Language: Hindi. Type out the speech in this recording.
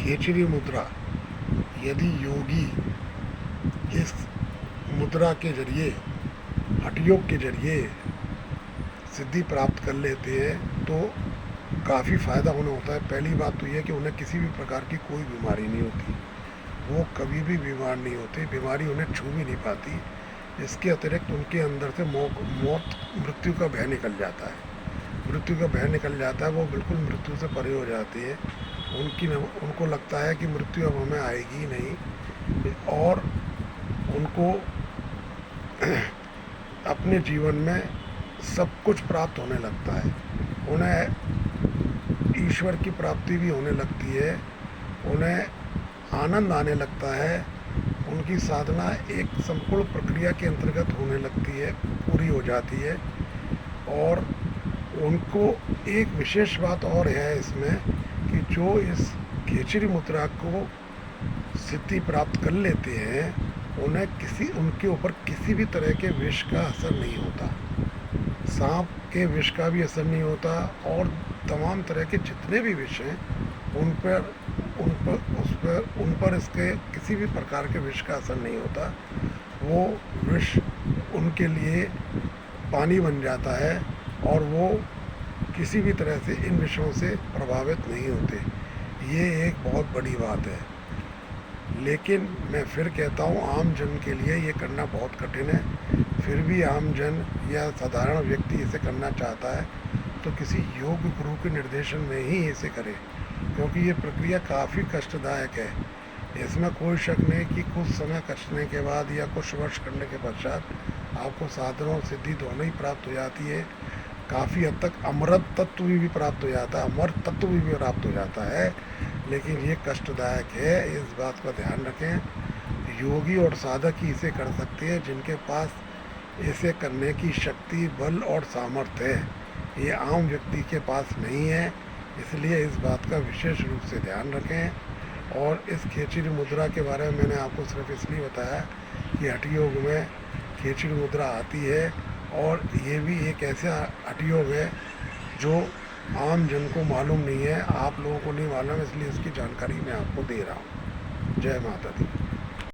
खेचरी मुद्रा, यदि योगी इस मुद्रा के जरिए, हठयोग के जरिए सिद्धि प्राप्त कर लेते हैं तो काफ़ी फ़ायदा उन्हें होता है। पहली बात तो यह है कि उन्हें किसी भी प्रकार की कोई बीमारी नहीं होती, वो कभी भी बीमार नहीं होते, बीमारी उन्हें छू भी नहीं पाती। इसके अतिरिक्त उनके अंदर से मौत मृत्यु का भय निकल जाता है, मृत्यु का भय निकल जाता है, वो बिल्कुल मृत्यु से परे हो जाती है। उनको लगता है कि मृत्यु अब हमें आएगी ही नहीं, और उनको अपने जीवन में सब कुछ प्राप्त होने लगता है। उन्हें ईश्वर की प्राप्ति भी होने लगती है, उन्हें आनंद आने लगता है, उनकी साधना एक संपूर्ण प्रक्रिया के अंतर्गत होने लगती है, पूरी हो जाती है। और उनको एक विशेष बात और है इसमें कि जो इस खेचरी मुद्रा को सिद्धि प्राप्त कर लेते हैं, उन्हें उनके ऊपर किसी भी तरह के विष का असर नहीं होता, सांप के विष का भी असर नहीं होता, और तमाम तरह के जितने भी विष हैं उन पर इसके किसी भी प्रकार के विष का असर नहीं होता। वो विष उनके लिए पानी बन जाता है और वो किसी भी तरह से इन विषयों से प्रभावित नहीं होते। ये एक बहुत बड़ी बात है। लेकिन मैं फिर कहता हूँ, आम जन के लिए ये करना बहुत कठिन है। फिर भी आम जन या साधारण व्यक्ति इसे करना चाहता है तो किसी योग गुरु के निर्देशन में ही इसे करे, क्योंकि ये प्रक्रिया काफ़ी कष्टदायक है। इसमें कोई शक नहीं कि कुछ समय करने के बाद या कुछ वर्ष करने के पश्चात आपको साधना और सिद्धि दोनों ही प्राप्त हो जाती है। काफ़ी हद तक अमृत तत्व भी प्राप्त हो जाता है, अमर तत्व भी प्राप्त हो जाता है, लेकिन ये कष्टदायक है, इस बात का ध्यान रखें। योगी और साधक ही इसे कर सकते हैं जिनके पास इसे करने की शक्ति, बल और सामर्थ्य है। ये आम व्यक्ति के पास नहीं है, इसलिए इस बात का विशेष रूप से ध्यान रखें। और इस खेचरी मुद्रा के बारे में मैंने आपको सिर्फ इसलिए बताया कि हठयोग में खेचरी मुद्रा आती है, और ये भी एक ऐसा हठयोग है जो आम जन को मालूम नहीं है, आप लोगों को नहीं मालूम, इसलिए इसकी जानकारी मैं आपको दे रहा हूँ। जय माता दी।